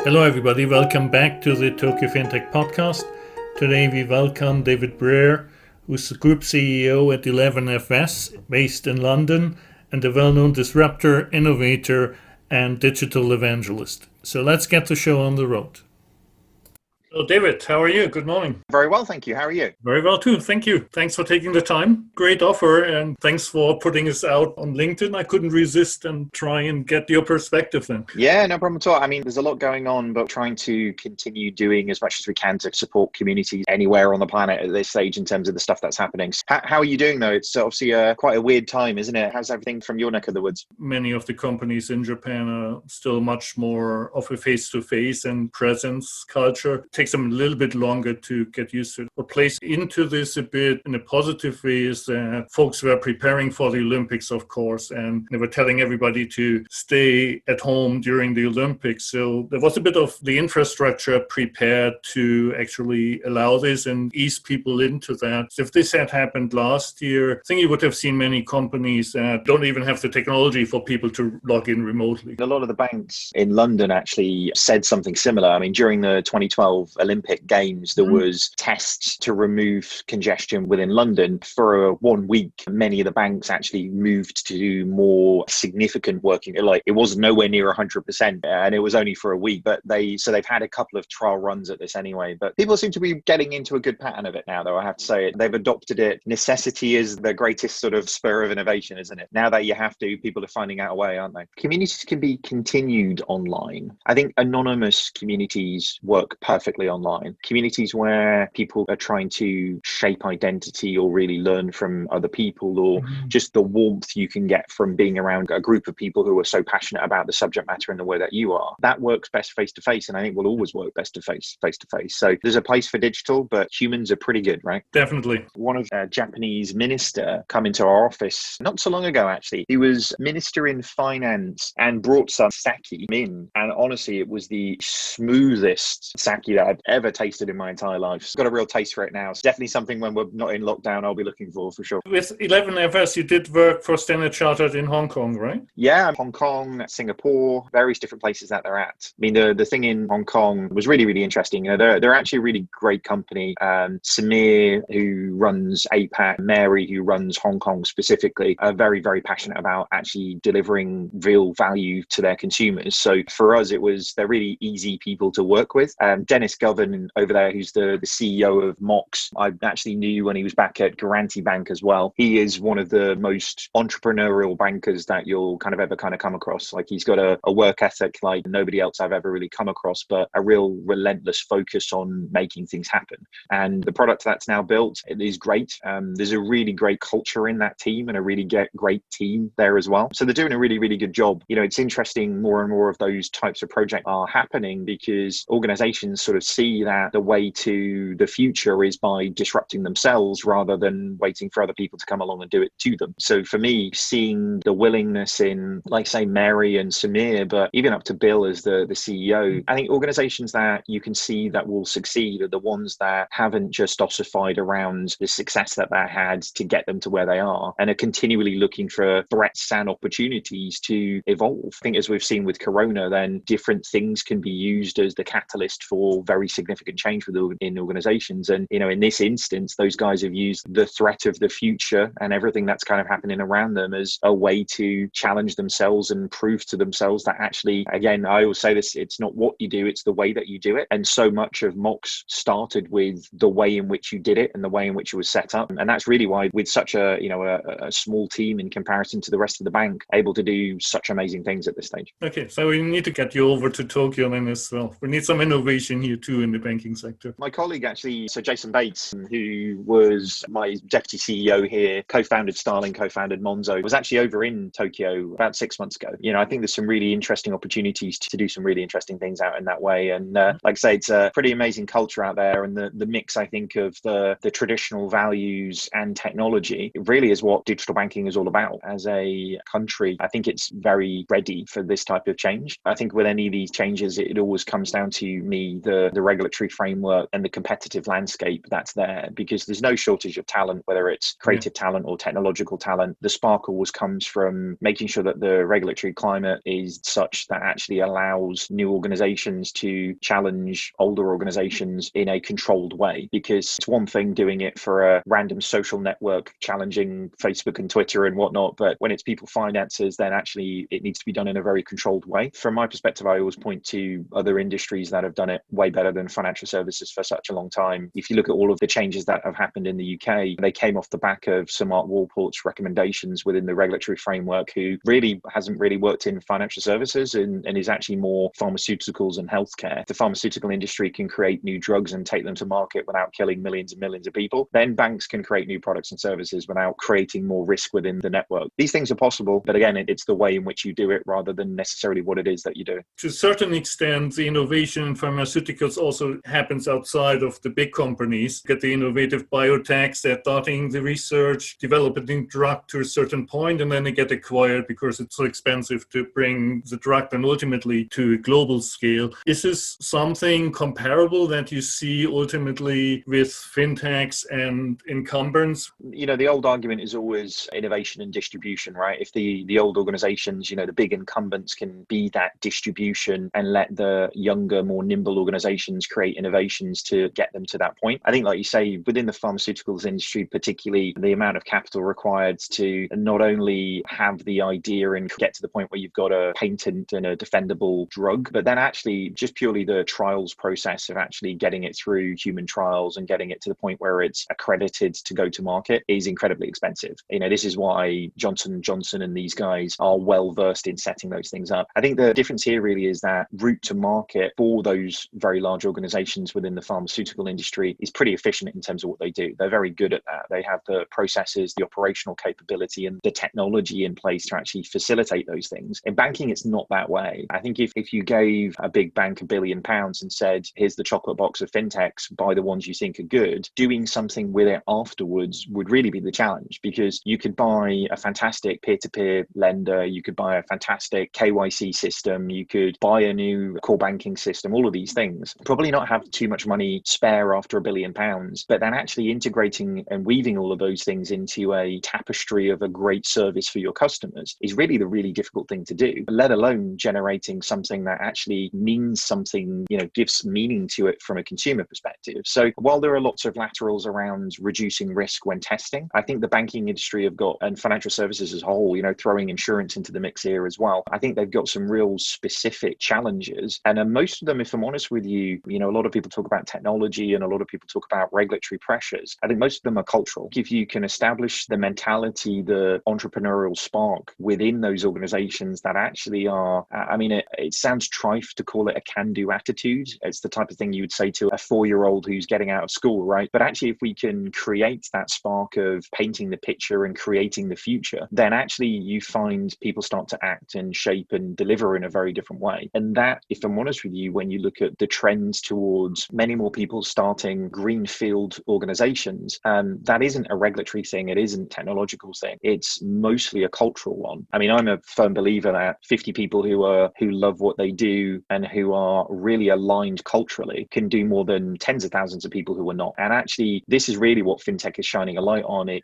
Hello everybody, welcome back to the Tokyo FinTech Podcast. Today we welcome David Brear, who's the Group CEO at 11FS, based in London, and a well-known disruptor, innovator, and digital evangelist. So let's get the show on the road. So David, how are you? Good morning. Very well, thank you. How are you? Very well too, thank you. Thanks for taking the time. Great offer, and thanks for putting us out on LinkedIn. I couldn't resist and try and get your perspective then. Yeah, no problem at all. I mean, there's a lot going on, but trying to continue doing as much as we can to support communities anywhere on the planet at this stage in terms of the stuff that's happening. How are you doing though? It's obviously quite a weird time, isn't it? How's everything from your neck of the woods? Many of the companies in Japan are still much more of a face-to-face and presence culture. It takes them a little bit longer to get used to it. What plays into this a bit in a positive way is that folks were preparing for the Olympics, of course, and they were telling everybody to stay at home during the Olympics. So there was a bit of the infrastructure prepared to actually allow this and ease people into that. So if this had happened last year, I think you would have seen many companies that don't even have the technology for people to log in remotely. A lot of the banks in London actually said something similar. I mean, during the 2012 Olympic Games, there was tests to remove congestion within London. For 1 week, many of the banks actually moved to do more significant working. Like, it was nowhere near 100%, and it was only for a week. But they've had a couple of trial runs at this anyway. But people seem to be getting into a good pattern of it now, though. I have to say, they've adopted it. Necessity is the greatest sort of spur of innovation, isn't it? Now that you have to, people are finding out a way, aren't they? Communities can be continued online. I think anonymous communities work perfectly online. Communities where people are trying to shape identity or really learn from other people, or just the warmth you can get from being around a group of people who are so passionate about the subject matter in the way that you are. That works best face to face, and I think will always work best to face to face. So there's a place for digital, but humans are pretty good, right? Definitely. One of a Japanese minister come into our office not so long ago, actually. He was minister in finance and brought some sake in, and honestly, it was the smoothest sake that I've ever tasted in my entire life. Got a real taste for it now. It's definitely something when we're not in lockdown I'll be looking for sure. With 11FS, you did work for Standard Chartered in Hong Kong, right? Yeah, Hong Kong, Singapore, various different places that they're at. I mean, the thing in Hong Kong was really, really interesting. You know, they're actually a really great company. Samir, who runs APAC, Mary, who runs Hong Kong specifically, are very, very passionate about actually delivering real value to their consumers. So for us, they're really easy people to work with. Dennis Govan over there, who's the CEO of Mox, I actually knew when he was back at Guaranty Bank as well. He is one of the most entrepreneurial bankers that you'll kind of come across. Like, he's got a work ethic like nobody else I've ever really come across, but a real relentless focus on making things happen. And the product that's now built, it is great. There's a really great culture in that team and a really great team there as well. So they're doing a really, really good job. You know, it's interesting, more and more of those types of projects are happening because organizations sort of see that the way to the future is by disrupting themselves rather than waiting for other people to come along and do it to them. So for me, seeing the willingness in, like, say, Mary and Samir, but even up to Bill as the CEO, I think organizations that you can see that will succeed are the ones that haven't just ossified around the success that they had to get them to where they are, and are continually looking for threats and opportunities to evolve. I think, as we've seen with Corona, then different things can be used as the catalyst for very significant change in organizations. And, you know, in this instance, those guys have used the threat of the future and everything that's kind of happening around them as a way to challenge themselves and prove to themselves that actually, again, I always say this, it's not what you do, it's the way that you do it. And so much of Mox started with the way in which you did it and the way in which it was set up. And that's really why, with such a small team in comparison to the rest of the bank, able to do such amazing things at this stage. Okay, so we need to get you over to Tokyo then as well. We need some innovation here too in the banking sector. My colleague actually, so Jason Bates, who was my deputy CEO here, co-founded Starling, co-founded Monzo, was actually over in Tokyo about 6 months ago. You know, I think there's some really interesting opportunities to do some really interesting things out in that way. And like I say, it's a pretty amazing culture out there. And the mix, I think, of the traditional values and technology really is what digital banking is all about. As a country, I think it's very ready for this type of change. I think with any of these changes, it always comes down to me, the the regulatory framework and the competitive landscape that's there, because there's no shortage of talent, whether it's creative talent or technological talent. The spark always comes from making sure that the regulatory climate is such that actually allows new organizations to challenge older organizations in a controlled way, because it's one thing doing it for a random social network challenging Facebook and Twitter and whatnot, but when it's people finances, then actually it needs to be done in a very controlled way. From my perspective, I always point to other industries that have done it way better than financial services for such a long time. If you look at all of the changes that have happened in the UK, they came off the back of Sir Mark Walport's recommendations within the regulatory framework, who really hasn't really worked in financial services and is actually more pharmaceuticals and healthcare. The pharmaceutical industry can create new drugs and take them to market without killing millions and millions of people. Then banks can create new products and services without creating more risk within the network. These things are possible, but again, it's the way in which you do it rather than necessarily what it is that you do. To a certain extent, the innovation in pharmaceuticals also happens outside of the big companies. Get the innovative biotechs, they're starting the research, develop a new drug to a certain point, and then they get acquired because it's so expensive to bring the drug then ultimately to a global scale. Is this something comparable that you see ultimately with fintechs and incumbents? The old argument is always innovation and distribution, right? If the old organizations, the big incumbents can be that distribution and let the younger, more nimble organizations create innovations to get them to that point. I think, like you say, within the pharmaceuticals industry, particularly the amount of capital required to not only have the idea and get to the point where you've got a patent and a defendable drug, but then actually just purely the trials process of actually getting it through human trials and getting it to the point where it's accredited to go to market is incredibly expensive. This is why Johnson & Johnson and these guys are well versed in setting those things up. I think the difference here really is that route to market for those very large organizations within the pharmaceutical industry is pretty efficient in terms of what they do. They're very good at that. They have the processes, the operational capability, and the technology in place to actually facilitate those things. In banking, it's not that way. I think if you gave a big bank £1 billion and said, here's the chocolate box of fintechs, buy the ones you think are good, doing something with it afterwards would really be the challenge, because you could buy a fantastic peer-to-peer lender, you could buy a fantastic KYC system, you could buy a new core banking system, all of these things, probably not have too much money spare after £1 billion, but then actually integrating and weaving all of those things into a tapestry of a great service for your customers is really the really difficult thing to do, let alone generating something that actually means something, gives meaning to it from a consumer perspective. So while there are lots of laterals around reducing risk when testing, I think the banking industry have got, and financial services as a whole, throwing insurance into the mix here as well, I think they've got some real specific challenges. And most of them, if I'm honest with you, a lot of people talk about technology and a lot of people talk about regulatory pressures. I think most of them are cultural. If you can establish the mentality, the entrepreneurial spark within those organizations that actually are, it sounds trite to call it a can-do attitude. It's the type of thing you would say to a 4-year-old who's getting out of school, right? But actually, if we can create that spark of painting the picture and creating the future, then actually you find people start to act and shape and deliver in a very different way. And that, if I'm honest with you, when you look at the trends towards many more people starting greenfield organizations, that isn't a regulatory thing. It isn't a technological thing. It's mostly a cultural one. I'm a firm believer that 50 people who love what they do and who are really aligned culturally can do more than tens of thousands of people who are not. And actually, this is really what fintech is shining a light on. It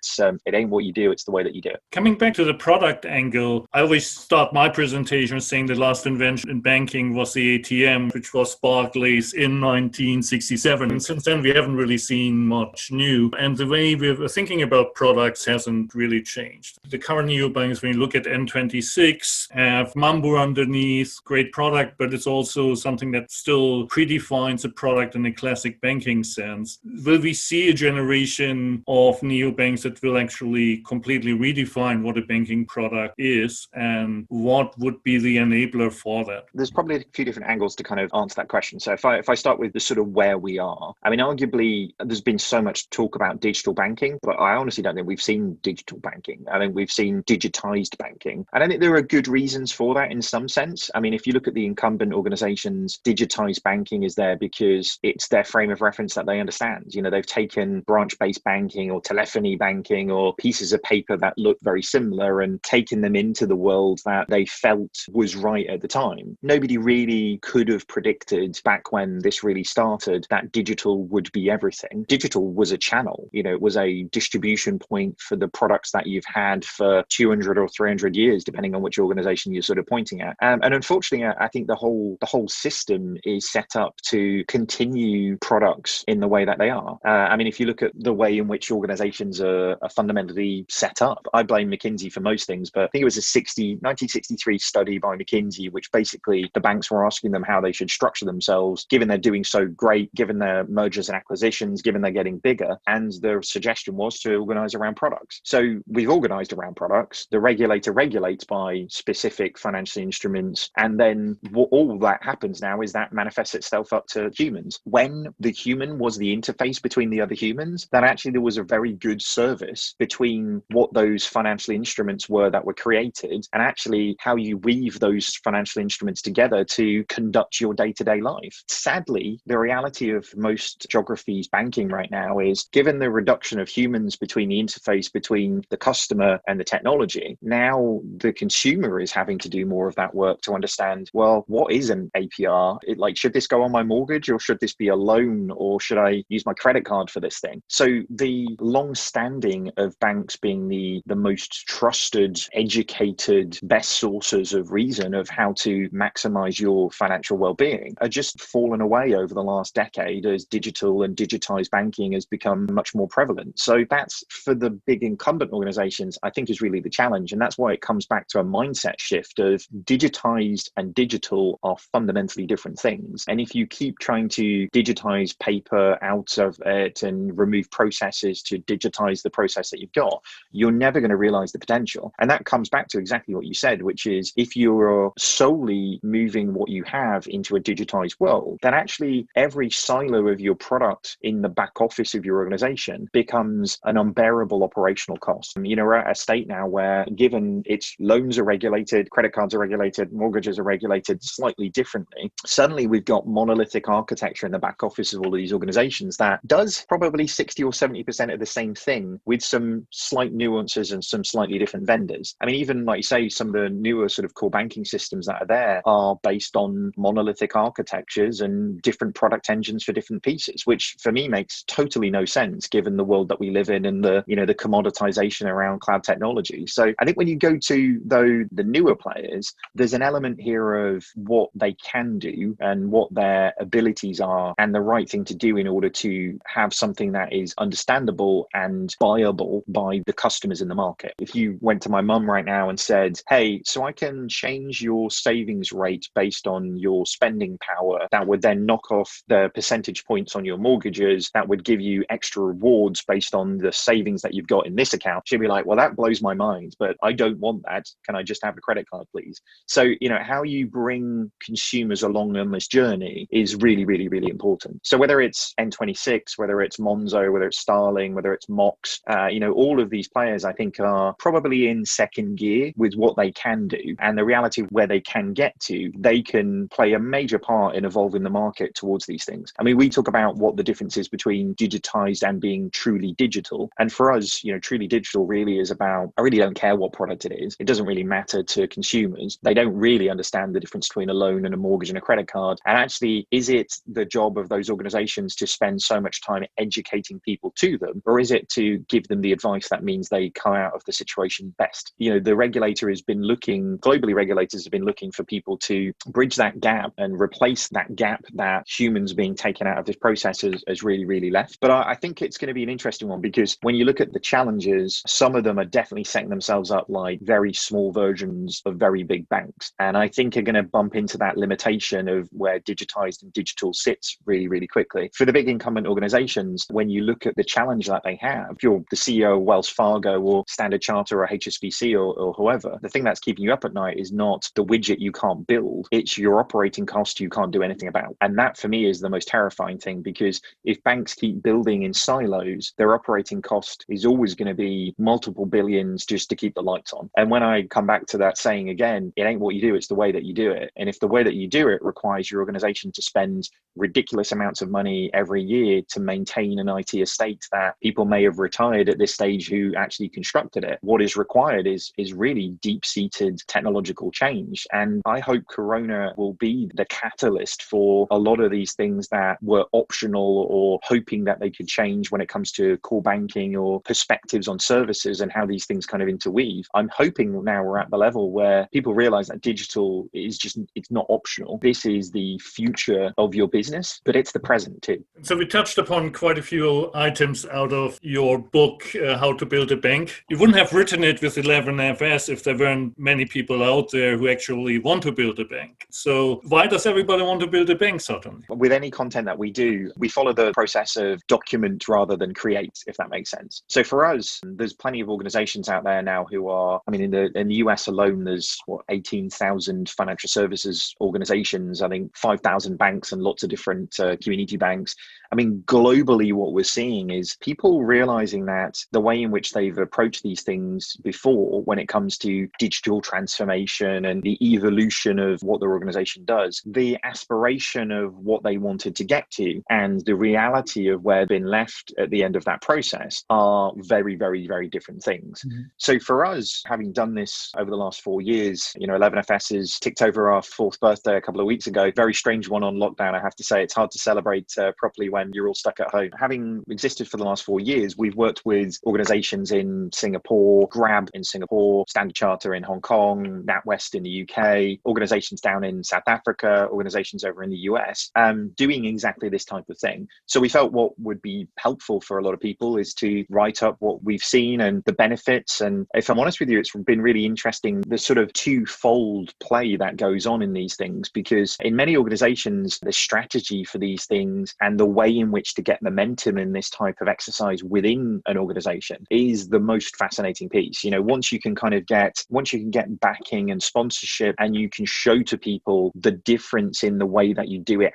ain't what you do, it's the way that you do it. Coming back to the product angle, I always start my presentation saying the last invention in banking was the ATM, which was Barclays in 1967. And since then, we haven't really seen much new. And the way we're thinking about products hasn't really changed. The current neobanks, when you look at N26, have Mambo underneath, great product, but it's also something that still predefines a product in a classic banking sense. Will we see a generation of neobanks that will actually completely redefine what a banking product is, and what would be the enabler for that? There's probably a few different angles to kind of answer that question. So if I start with the sort of where we are, arguably there's been so much talk about digital banking, but I honestly don't think we've seen digital banking. I think we've seen digitized banking. And I think there are good reasons for that in some sense. If you look at the incumbent organizations, digitized banking is there because it's their frame of reference that they understand. They've taken branch-based banking or telephony banking or pieces of paper that look very similar and taken them into the world that they felt was right at the time. Nobody really could have predicted back when this really started that digital would be everything. Digital was a channel, it was a distribution point for the products that you've had for 200 or 300 years, depending on which organization you're sort of pointing at. And unfortunately, I think the whole system is set up to continue products in the way that they are. If you look at the way in which organizations are fundamentally set up, I blame McKinsey for most things, but I think it was a 1963 study by McKinsey, which basically the banks were asking them how they should structure themselves, given they're doing so great, given their mergers and acquisitions, given they're getting bigger. And the suggestion was to organize around products. So we've organized around products. The regulator regulates by specific financial instruments. And then all that happens now is that manifests itself up to humans. When the human was the interface between the other humans, then actually there was a very good service between what those financial instruments were that were created and actually how you weave those financial instruments together to conduct your day-to-day life. Sadly, the reality of most geographies banking right now is, given the reduction of humans between the interface between the customer and the technology, now the consumer is having to do more of that work to understand, well, what is an APR? Should this go on my mortgage, or should this be a loan, or should I use my credit card for this thing? So the long standing of banks being the most trusted, educated, best sources of reason of how to maximize your financial well-being are just fallen away over the last decade as digital and digitized banking has become much more prevalent. So that's, for the big incumbent organizations, I think is really the challenge. And that's why it comes back to a mindset shift of digitized and digital are fundamentally different things. And if you keep trying to digitize paper out of it and remove processes to digitize the process that you've got, you're never going to realize the potential. And that comes back to exactly what you said, which is, if you're solely moving what you have into a digitized world, then actually every silo of your product in the back office of your organization becomes an unbearable operational cost. We're at a state now where, given its loans are regulated, credit cards are regulated, mortgages are regulated slightly differently, suddenly we've got monolithic architecture in the back office of all of these organizations that does probably 60 or 70% of the same thing with some slight nuances and some slightly different vendors. Even like you say, some of the newer sort of core banking systems that are there are based on monolithic architectures and different product engines for different pieces, which for me makes totally no sense given the world that we live in and the commoditization around cloud technology. So I think when you go to the newer players, there's an element here of what they can do and what their abilities are and the right thing to do in order to have something that is understandable and buyable by the customers in the market. If you went to my mum right now and said, hey, so I can change your savings rate based on your spending power, that would then knock off the percentage points on your mortgages, that would give you extra rewards based on the savings that you've got in this account, she'd be like, well, that blows my mind, but I don't want that. Can I just have a credit card, please? So, how you bring consumers along on this journey is really, really, really important. So whether it's N26, whether it's Monzo, whether it's Starling, whether it's Mox, all of these players, I think, are probably in second gear with what they can do. And the reality of where they can get to, they can play a major part in evolving the market towards these things. We talk about what the difference is between digitized and being truly digital. And for us, truly digital really is about, I really don't care what product it is. It doesn't really matter to consumers. They don't really understand the difference between a loan and a mortgage and a credit card. And actually, is it the job of those organizations to spend so much time educating people to them, or is it to give them the advice that means they come out of the situation best? The regulator has been looking, globally regulators have been looking for people to bridge that gap and replace that gap that humans being taken out of this process has really, really left. But I think it's going to be an interesting one, because when you look at the challenges, some of them are definitely setting themselves up like very small versions of very big banks. And I think are going to bump into that limitation of where digitized and digital sits really, really quickly. For the big incumbent organizations, when you look at the challenge that they have, if you're the CEO of Wells Fargo or Standard Chartered or HSBC or whoever, the thing that's keeping you up at night is not the widget you can't build, it's your operating cost you can't do anything about. And that for me is the most terrifying thing, because if banks keep building in silos, their operating cost is always going to be multiple billions just to keep the lights on. And when I come back to that saying again, it ain't what you do, it's the way that you do it. And if the way that you do it requires your organization to spend ridiculous amounts of money every year to maintain an IT estate that people may have retired at this stage who actually constructed it, what is required is really deep-seated technological change. And I hope Corona will be the catalyst for for a lot of these things that were optional or hoping that they could change when it comes to core banking or perspectives on services and how these things kind of interweave. I'm hoping now we're at the level where people realize that digital is just, it's not optional. This is the future of your business, but it's the present too. So we touched upon quite a few items out of your book, How to Build a Bank. You wouldn't have written it with 11FS if there weren't many people out there who actually want to build a bank. So why does everybody want to build a bank suddenly? With any content that we do, we follow the process of document rather than create, if that makes sense. So for us, there's plenty of organizations out there now who are, I mean, in the US alone, there's 18,000 financial services organizations, I think 5,000 banks and lots of different community banks. I mean, globally, what we're seeing is people realizing that the way in which they've approached these things before, when it comes to digital transformation and the evolution of what their organization does, the aspiration of what they wanted to get to and the reality of where they've been left at the end of that process are very, very, very different things. Mm-hmm. So for us, having done this over the last 4 years, 11FS has ticked over our 4th birthday a couple of weeks ago. Very strange one on lockdown, I have to say. It's hard to celebrate properly when you're all stuck at home. Having existed for the last 4 years, we've worked with organizations in Singapore, Grab in Singapore, Standard Chartered in Hong Kong, NatWest in the UK, organizations down in South Africa, organizations over in the US, doing exactly this type of thing. So we felt what would be helpful for a lot of people is to write up what we've seen and the benefits. And if I'm honest with you, it's been really interesting, the sort of twofold play that goes on in these things, because in many organizations, the strategy for these things and the way in which to get momentum in this type of exercise within an organization is the most fascinating piece. Once you can get backing and sponsorship and you can show to people the difference in the way that you do it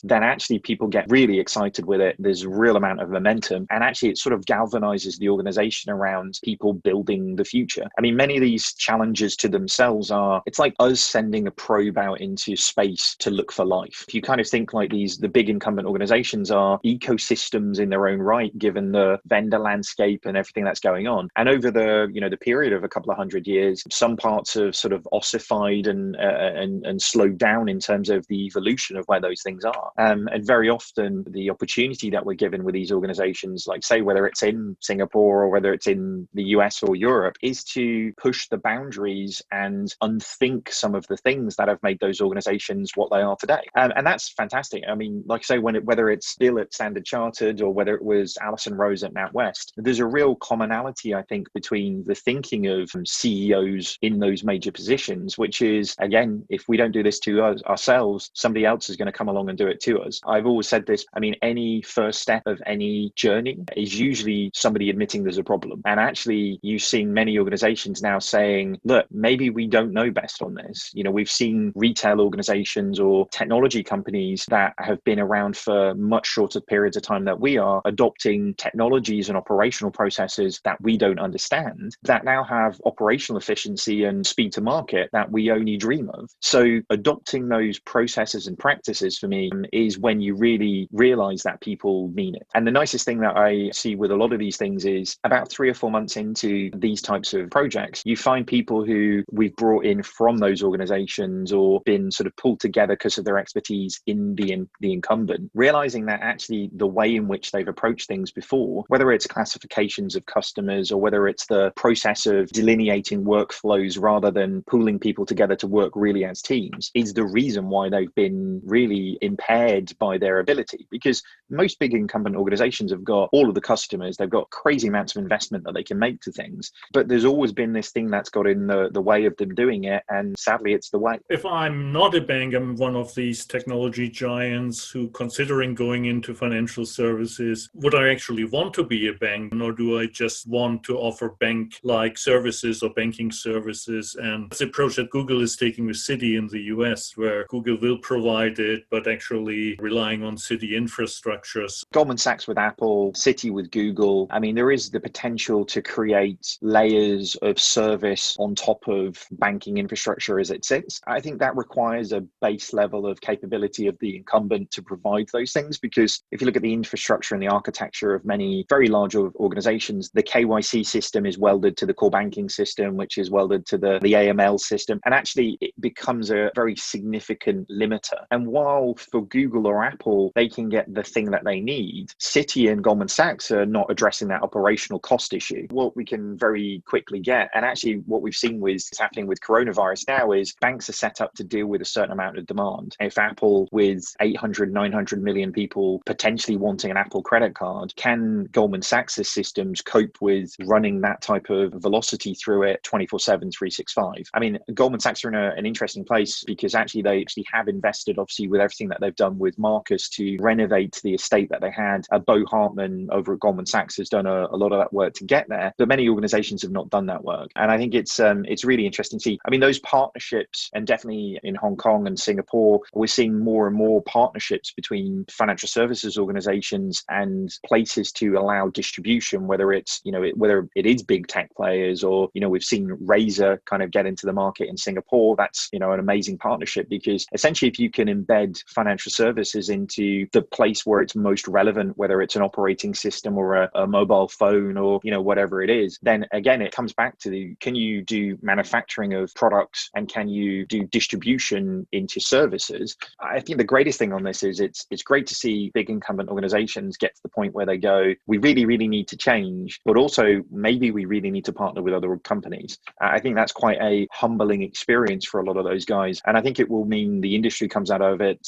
then actually people get really excited with it. There's a real amount of momentum, and actually it sort of galvanizes the organization around people building the future. I mean, many of these challenges to themselves it's like us sending a probe out into space to look for life. If you kind of think like the big incumbent organizations are ecosystems in their own right, given the vendor landscape and everything that's going on. And over the period of a couple of 100 years, some parts have sort of ossified and slowed down in terms of the evolution of where those things are. And very often the opportunity that we're given with these organizations, like say whether it's in Singapore or whether it's in the US or Europe, is to push the boundaries and unthink some of the things that have made those organizations what they are today. And that's fantastic. I mean, like I say, whether it's Bill at Standard Chartered or whether it was Alison Rose at NatWest, there's a real commonality, I think, between the thinking of CEOs in those major positions, which is, again, if we don't do this to us ourselves, somebody else is going to come along and do it to us. I've always said this. I mean, any first step of any journey is usually somebody admitting there's a problem. And actually, you've seen many organizations now saying, look, maybe we don't know best on this. We've seen retail organizations or technology companies that have been around for much shorter periods of time that we are, adopting technologies and operational processes that we don't understand, that now have operational efficiency and speed to market that we only dream of. So adopting those processes and practices for me is when you really realize that people mean it. And the nicest thing that I see with a lot of these things is about 3 or 4 months into these types of projects, you find people who we've brought in from those organizations or been sort of pulled together because of their expertise in the incumbent, realizing that actually the way in which they've approached things before, whether it's classifications of customers or whether it's the process of delineating workflows rather than pooling people together to work really as teams, is the reason why they've been really impaired by their ability. Because most big incumbent organizations have got all of the customers, they've got crazy amounts of investment that they can make to things, but there's always been this thing that's got in the way of them doing it, and sadly it's the way. If I'm not a bank, I'm one of these technology giants who considering going into financial services, would I actually want to be a bank, or do I just want to offer bank-like services or banking services? And it's the approach that Google is taking with Citi in the US, where Google will provide it, but actually relying on Citi infrastructures. Goldman Sachs with Apple, Citi with Google. I mean, there is the potential to create layers of service on top of banking infrastructure as it sits. I think that requires a base level of capability of the incumbent to provide those things, because if you look at the infrastructure and the architecture of many very large organizations, the KYC system is welded to the core banking system, which is welded to the AML system. And actually, it becomes a very significant limiter And while for Google or Apple, they can get the thing that they need, Citi and Goldman Sachs are not addressing that operational cost issue. What we can very quickly get, and actually what we've seen is happening with coronavirus now, is banks are set up to deal with a certain amount of demand. If Apple, with 800, 900 million people potentially wanting an Apple credit card, can Goldman Sachs' systems cope with running that type of velocity through it 24/7, 365? I mean, Goldman Sachs are in an interesting place because actually they have invested, obviously, with everything that they've done with Marcus to renovate the estate that they had. Bo Hartman over at Goldman Sachs has done a lot of that work to get there, but many organizations have not done that work. And I think it's really interesting to see. I mean, those partnerships, and definitely in Hong Kong and Singapore, we're seeing more and more partnerships between financial services organizations and places to allow distribution, whether it's, whether it is big tech players or, we've seen Razer kind of get into the market in Singapore. That's, an amazing partnership, because essentially if you can embed financial services into the place where it's most relevant, whether it's an operating system or a mobile phone or, whatever it is, then again, it comes back to can you do manufacturing of products and can you do distribution into services? I think the greatest thing on this is it's great to see big incumbent organizations get to the point where they go, we really, really need to change, but also maybe we really need to partner with other companies. I think that's quite a humbling experience for a lot of those guys. And I think it will mean the industry comes out of it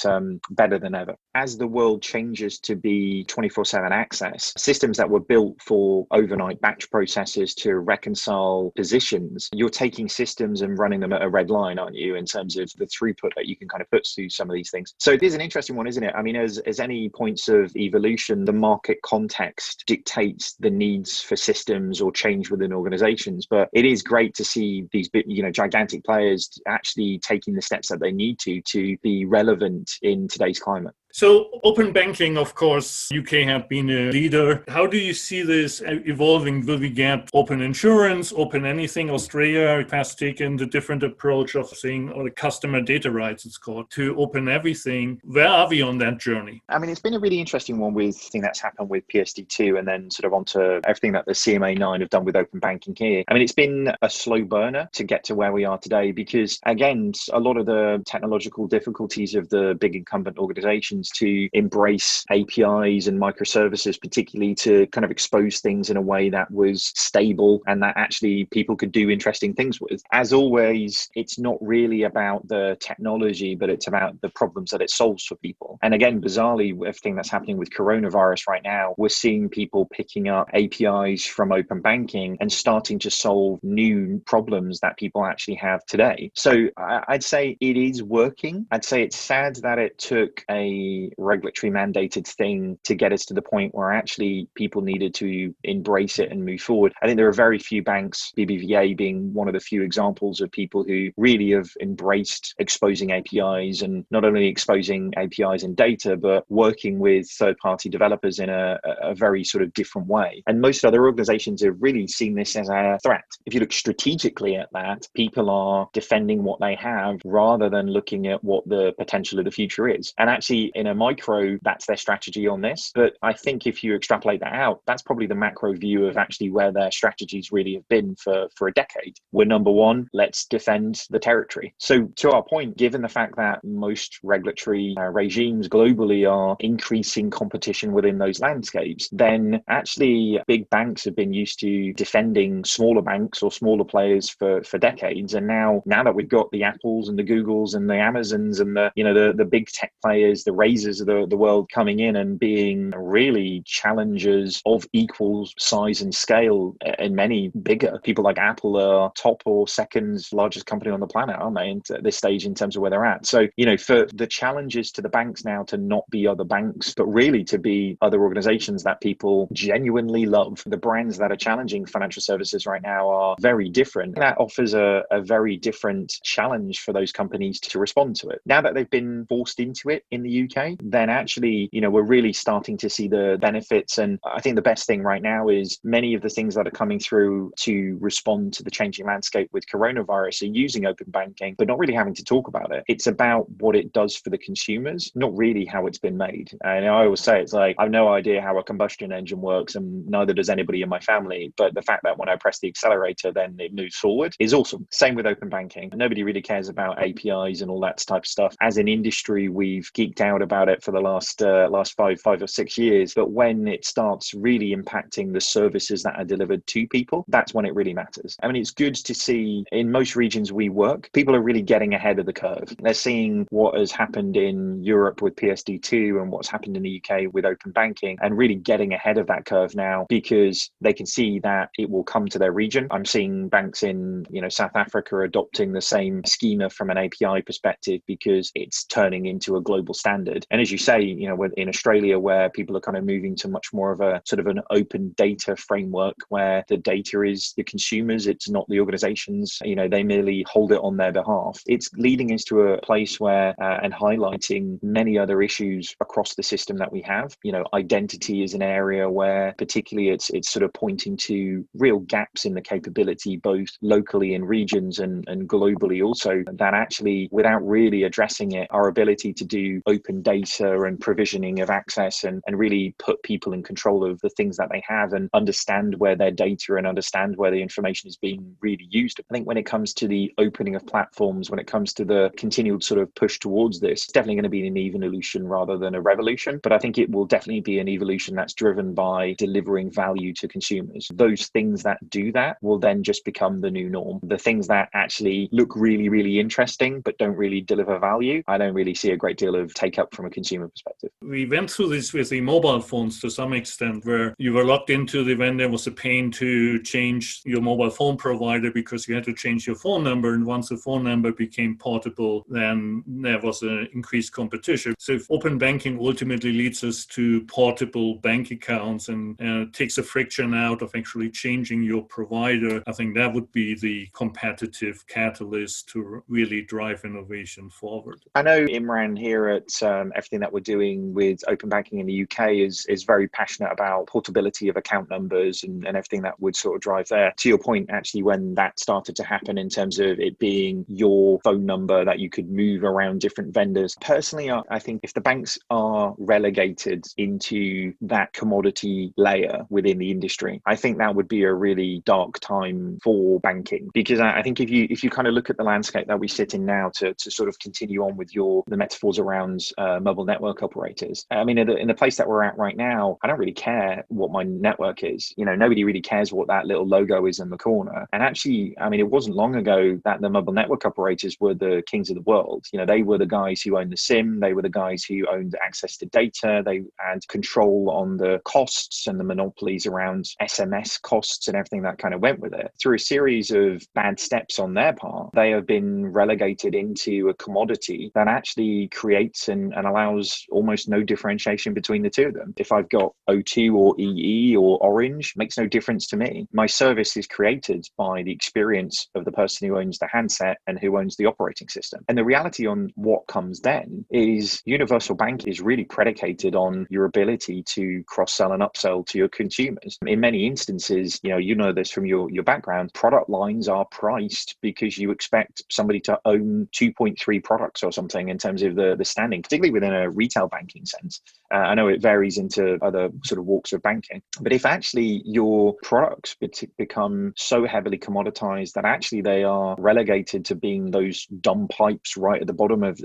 better than ever. As the world changes to be 24/7 access, systems that were built for overnight batch processes to reconcile positions, you're taking systems and running them at a red line, aren't you, in terms of the throughput that you can kind of put through some of these things. So it is an interesting one, isn't it? I mean, as any points of evolution, the market context dictates the needs for systems or change within organizations. But it is great to see these gigantic players actually taking the steps that they need to be relevant in today's climate. So open banking, of course, UK have been a leader. How do you see this evolving? Will we get open insurance, open anything? Australia has taken the different approach of saying, or the customer data rights, it's called, to open everything. Where are we on that journey? I mean, it's been a really interesting one with the thing that's happened with PSD2 and then sort of onto everything that the CMA 9 have done with open banking here. I mean, it's been a slow burner to get to where we are today because, again, a lot of the technological difficulties of the big incumbent organizations to embrace APIs and microservices, particularly to kind of expose things in a way that was stable and that actually people could do interesting things with. As always, it's not really about the technology, but it's about the problems that it solves for people. And again, bizarrely, everything that's happening with coronavirus right now, we're seeing people picking up APIs from open banking and starting to solve new problems that people actually have today. So I'd say it is working. I'd say it's sad that it took a regulatory mandated thing to get us to the point where actually people needed to embrace it and move forward. I think there are very few banks, BBVA being one of the few examples of people who really have embraced exposing APIs, and not only exposing APIs and data, but working with third-party developers in a very sort of different way. And most other organizations have really seen this as a threat. If you look strategically at that, people are defending what they have rather than looking at what the potential of the future is. And actually, in a micro, that's their strategy on this. But I think if you extrapolate that out, that's probably the macro view of actually where their strategies really have been for a decade. We're number one, let's defend the territory. So to our point, given the fact that most regulatory regimes globally are increasing competition within those landscapes, then actually big banks have been used to defending smaller banks or smaller players for decades. And now that we've got the Apples and the Googles and the Amazons and the big tech players, the Razors of the world coming in and being really challengers of equal size and scale, and many bigger. People like Apple are top or second largest company on the planet, aren't they, at this stage in terms of where they're at. So, for the challenges to the banks now to not be other banks, but really to be other organizations that people genuinely love. The brands that are challenging financial services right now are very different. That offers a very different challenge for those companies to respond to it. Now that they've been forced into it in the UK, UK, then actually, we're really starting to see the benefits. And I think the best thing right now is many of the things that are coming through to respond to the changing landscape with coronavirus are using open banking, but not really having to talk about it. It's about what it does for the consumers, not really how it's been made. And I always say, it's like, I have no idea how a combustion engine works, and neither does anybody in my family. But the fact that when I press the accelerator, then it moves forward is awesome. Same with open banking. Nobody really cares about APIs and all that type of stuff. As an industry, we've geeked out about it for the last 5 or 6 years. But when it starts really impacting the services that are delivered to people, that's when it really matters. I mean, it's good to see in most regions we work, people are really getting ahead of the curve. They're seeing what has happened in Europe with PSD2 and what's happened in the UK with open banking, and really getting ahead of that curve now because they can see that it will come to their region. I'm seeing banks in South Africa adopting the same schema from an API perspective because it's turning into a global standard. And as you say, in Australia, where people are kind of moving to much more of a sort of an open data framework where the data is the consumers, it's not the organizations, they merely hold it on their behalf. It's leading us to a place where and highlighting many other issues across the system that we have. Identity is an area where particularly it's sort of pointing to real gaps in the capability, both locally in regions and globally also, that actually, without really addressing it, our ability to do open data and provisioning of access and really put people in control of the things that they have and understand where their data and understand where the information is being really used. I think when it comes to the opening of platforms, when it comes to the continued sort of push towards this, it's definitely going to be an evolution rather than a revolution. But I think it will definitely be an evolution that's driven by delivering value to consumers. Those things that do that will then just become the new norm. The things that actually look really, really interesting but don't really deliver value, I don't really see a great deal of take up from a consumer perspective. We went through this with the mobile phones to some extent, where you were locked into the event. There was a pain to change your mobile phone provider because you had to change your phone number. And once the phone number became portable, then there was an increased competition. So if open banking ultimately leads us to portable bank accounts and takes the friction out of actually changing your provider, I think that would be the competitive catalyst to really drive innovation forward. I know Imran here at everything that we're doing with open banking in the UK is very passionate about portability of account numbers and everything that would sort of drive there. To your point, actually, when that started to happen in terms of it being your phone number that you could move around different vendors, personally, I think if the banks are relegated into that commodity layer within the industry, I think that would be a really dark time for banking. Because I think if you kind of look at the landscape that we sit in now, to sort of continue on with the metaphors around mobile network operators, I mean, in the place that we're at right now, I don't really care what my network is. Nobody really cares what that little logo is in the corner. And actually, I mean, it wasn't long ago that the mobile network operators were the kings of the world. They were the guys who owned the SIM. They were the guys who owned access to data. They had control on the costs and the monopolies around SMS costs and everything that kind of went with it. Through a series of bad steps on their part, they have been relegated into a commodity that actually creates and allows almost no differentiation between the two of them. If I've got O2 or EE or Orange, makes no difference to me. My service is created by the experience of the person who owns the handset and who owns the operating system. And the reality on what comes then is universal bank is really predicated on your ability to cross-sell and upsell to your consumers. In many instances, you know this from your background, product lines are priced because you expect somebody to own 2.3 products or something in terms of the standing, particularly within a retail banking sense. I know it varies into other sort of walks of banking, but if actually your products become so heavily commoditized that actually they are relegated to being those dumb pipes right at the bottom of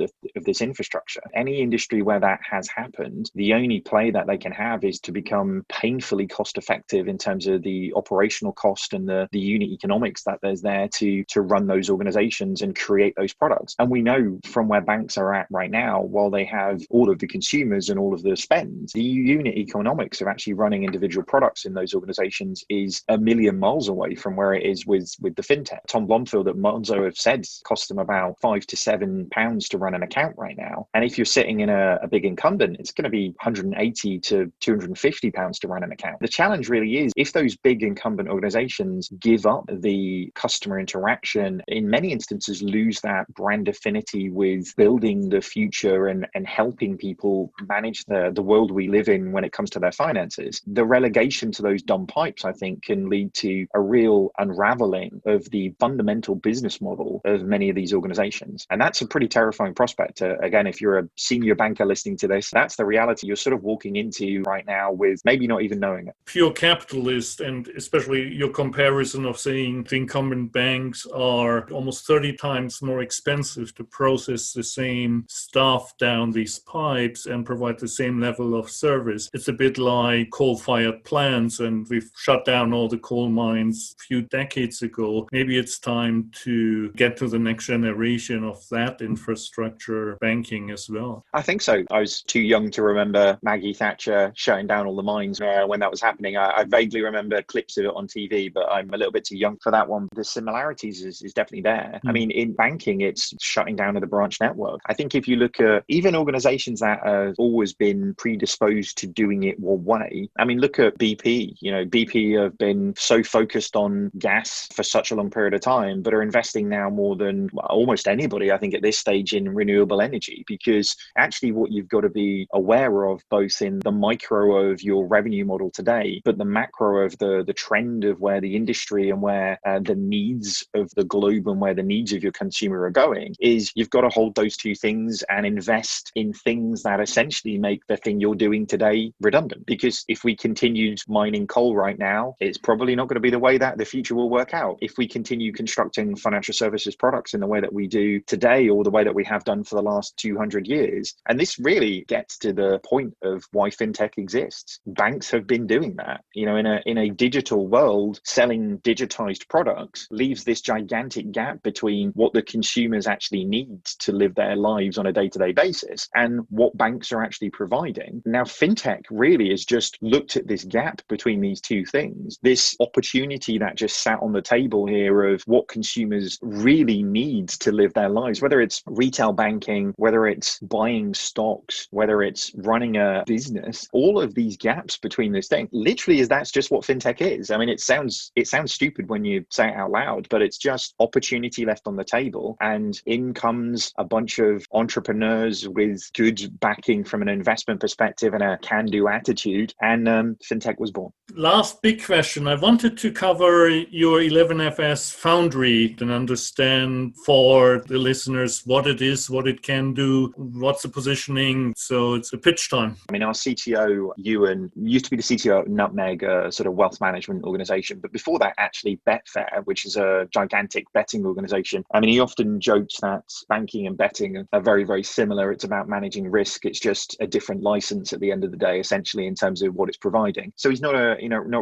this infrastructure, any industry where that has happened, the only play that they can have is to become painfully cost effective in terms of the operational cost and the unit economics that there's there to run those organizations and create those products. And we know from where banks are at right now, while they have all of the consumers and all of the spend, the unit economics of actually running individual products in those organizations is a million miles away from where it is with the fintech. Tom Blomfield at Monzo have said it costs them about £5 to £7 to run an account right now. And if you're sitting in a big incumbent, it's going to be £180 to £250 to run an account. The challenge really is if those big incumbent organizations give up the customer interaction, in many instances lose that brand affinity with building the future and and helping people manage the world we live in when it comes to their finances, the relegation to those dumb pipes, I think, can lead to a real unraveling of the fundamental business model of many of these organizations. And that's a pretty terrifying prospect. Again, if you're a senior banker listening to this, that's the reality you're sort of walking into right now with maybe not even knowing it. Pure capitalist, and especially your comparison of saying the incumbent banks are almost 30 times more expensive to process the same stuff down these pipes and provide the same level of service. It's a bit like coal-fired plants, and we've shut down all the coal mines a few decades ago. Maybe it's time to get to the next generation of that infrastructure banking as well. I think so. I was too young to remember Maggie Thatcher shutting down all the mines when that was happening. I vaguely remember clips of it on TV, but I'm a little bit too young for that one. The similarities is definitely there. I mean, in banking, it's shutting down of the branch network. I think if you look at even organizations that have always been predisposed to doing it one way, I mean, look at BP. BP have been so focused on gas for such a long period of time, but are investing now more than almost anybody, I think, at this stage in renewable energy, because actually what you've got to be aware of, both in the micro of your revenue model today, but the macro of the trend of where the industry and where the needs of the globe and where the needs of your consumer are going, is you've got to hold those two things and invest in things that essentially make the thing you're doing today redundant. Because if we continued mining coal right now, it's probably not going to be the way that the future will work out. If we continue constructing financial services products in the way that we do today, or the way that we have done for the last 200 years, and this really gets to the point of why fintech exists. Banks have been doing that. In a digital world, selling digitized products leaves this gigantic gap between what the consumers actually need to live their lives on a day-to-day basis and what banks are actually providing. Now, fintech really has just looked at this gap between these two things, this opportunity that just sat on the table here of what consumers really need to live their lives, whether it's retail banking, whether it's buying stocks, whether it's running a business. All of these gaps between this thing, literally, that's just what fintech is. I mean, it sounds stupid when you say it out loud, but it's just opportunity left on the table, and in comes a bunch of entrepreneurs with good backing from an investment perspective and a can-do attitude, and fintech was born. Last big question. I wanted to cover your 11FS Foundry and understand for the listeners what it is, what it can do, what's the positioning. So it's a pitch time. I mean, our CTO, Ewan, used to be the CTO at Nutmeg, a sort of wealth management organization. But before that, actually, Betfair, which is a gigantic betting organization. I mean, he often jokes that banking and betting are very, very similar. It's about managing risk. It's just a different license at the end of the day, essentially, in terms of what it's providing. So he's not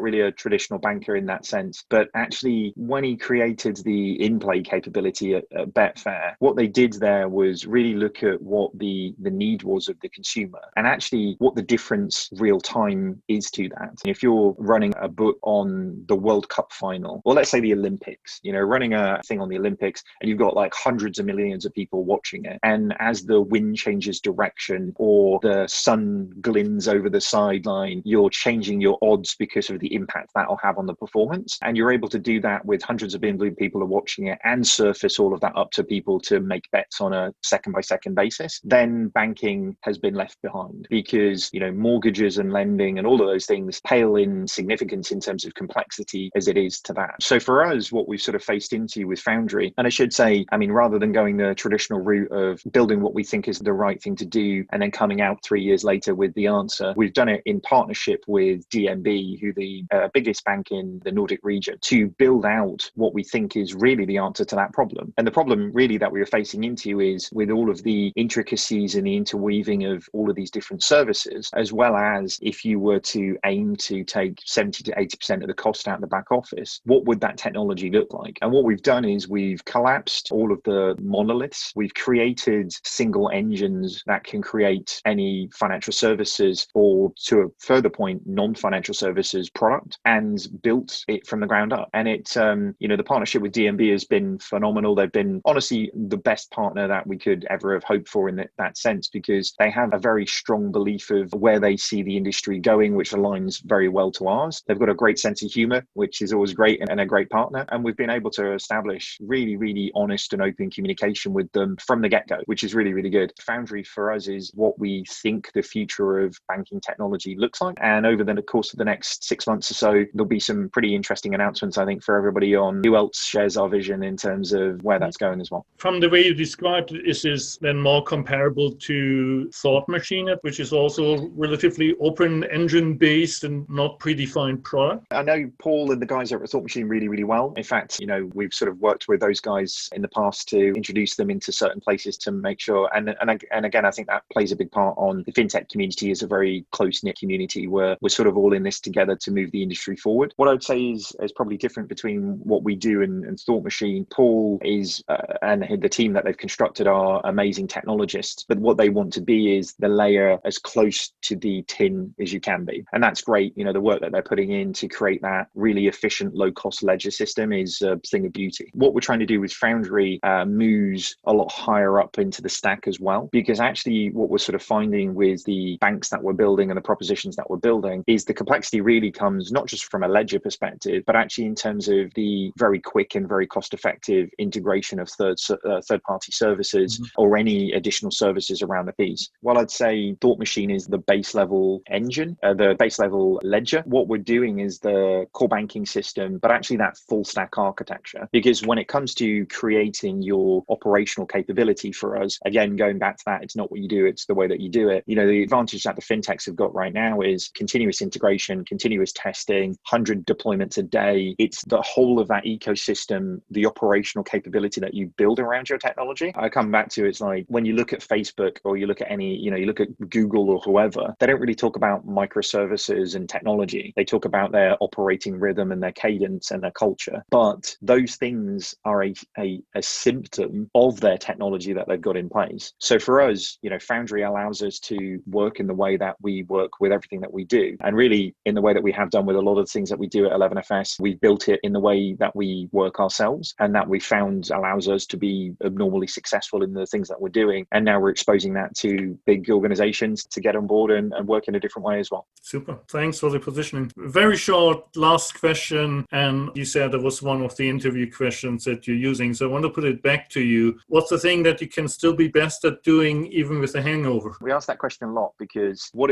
really a traditional banker in that sense. But actually, when he created the in-play capability at Betfair, what they did there was really look at what the need was of the consumer, and actually what the difference real time is to that. And if you're running a book on the World Cup final, or let's say the Olympics, running a thing on the Olympics, and you've got like hundreds of millions of people watching it, and as the wind changes direction or the sun glints over the sideline, you're changing your odds because of the impact that'll have on the performance. And you're able to do that with hundreds of millions of people are watching it and surface all of that up to people to make bets on a second by second basis. Then banking has been left behind, because mortgages and lending and all of those things pale in significance in terms of complexity as it is to that. So for us, what we've sort of faced into with Foundry, and I should say, I mean, rather than going the traditional route of building what we think is the right thing to do and then coming out 3 years later with the answer, we've done it in partnership with DNB, who the biggest bank in the Nordic region, to build out what we think is really the answer to that problem. And the problem really that we were facing into is with all of the intricacies and the interweaving of all of these different services, as well as if you were to aim to take 70 to 80% of the cost out of the back office, what would that technology look like? And what we've done is we've collapsed all of the monoliths. We've created single engines that can create any financial services, or to a further point, non-financial services product, and built it from the ground up. And the partnership with DNB has been phenomenal. They've been honestly the best partner that we could ever have hoped for in that sense, because they have a very strong belief of where they see the industry going, which aligns very well to ours. They've got a great sense of humor, which is always great, and a great partner. And we've been able to establish really, really honest and open communication with them from the get-go, which is really, really good. Foundry Foundry for us is what we think the future of banking technology looks like. And over the course of the next 6 months or so, there'll be some pretty interesting announcements, I think, for everybody on who else shares our vision in terms of where that's going as well. From the way you described it, is this then more comparable to Thought Machine, which is also relatively open engine based and not predefined product? I know Paul and the guys over at Thought Machine really, really well. In fact, we've sort of worked with those guys in the past to introduce them into certain places to make sure. And again, I think that plays a big part on the fintech community is a very close-knit community where we're sort of all in this together to move the industry forward. What I would say is probably different between what we do and Thought Machine. Paul is and the team that they've constructed are amazing technologists, but what they want to be is the layer as close to the tin as you can be. And that's great. The work that they're putting in to create that really efficient, low-cost ledger system is a thing of beauty. What we're trying to do with Foundry moves a lot higher up into the stack as well, because actually what we're sort of finding with the banks that we're building and the propositions that we're building is the complexity really comes not just from a ledger perspective, but actually in terms of the very quick and very cost-effective integration of third-party services or any additional services around the piece. While I'd say Thought Machine is the base level engine, the base level ledger, what we're doing is the core banking system, but actually that full stack architecture. Because when it comes to creating your operational capability for us, again, going back to that, it's not what you do, it's the way that you do it. The advantage that the fintechs have got right now is continuous integration, continuous testing, 100 deployments a day. It's the whole of that ecosystem, the operational capability that you build around your technology. I come back to it's like when you look at Facebook or you look at you look at Google or whoever, they don't really talk about microservices and technology. They talk about their operating rhythm and their cadence and their culture. But those things are a symptom of their technology that they've got in place. So for us, Foundry allows us to work in the way that we work with everything that we do. And really in the way that we have done with a lot of the things that we do at 11FS, we've built it in the way that we work ourselves and that we found allows us to be abnormally successful in the things that we're doing. And now we're exposing that to big organizations to get on board and work in a different way as well. Super. Thanks for the positioning. Very short last question. And you said that was one of the interview questions that you're using. So I want to put it back to you. What's the thing that you can still be best at doing even with a hangover? We ask that question a lot because what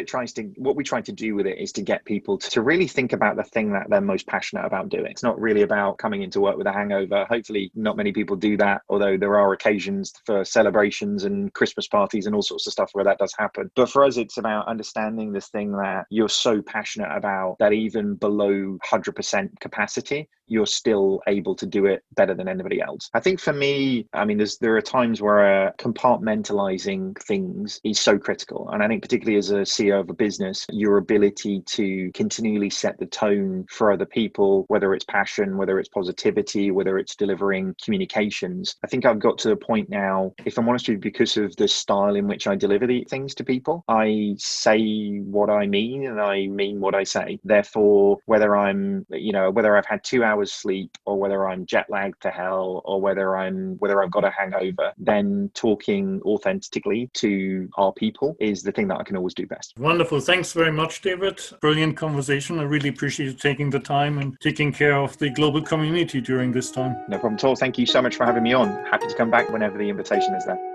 we try to do with it is to get people to really think about the thing that they're most passionate about doing. It's not really about coming into work with a hangover. Hopefully not many people do that, although there are occasions for celebrations and Christmas parties and all sorts of stuff where that does happen. But for us, it's about understanding this thing that you're so passionate about that even below 100% capacity, you're still able to do it better than anybody else. I think for me, there are times where compartmentalizing things is so critical. And I think particularly as a CEO of a business, your ability to continually set the tone for other people, whether it's passion, whether it's positivity, whether it's delivering communications. I think I've got to the point now, if I'm honest with you, because of the style in which I deliver the things to people, I say what I mean and I mean what I say. Therefore, whether I've had 2 hours sleep or whether I'm jet lagged to hell or whether I've got a hangover, then talking authentically to our people is the thing that I can always do best. Wonderful. Thanks very much, David. Brilliant conversation. I really appreciate you taking the time and taking care of the global community during this time. No problem at all. Thank you so much for having me on. Happy to come back whenever the invitation is there.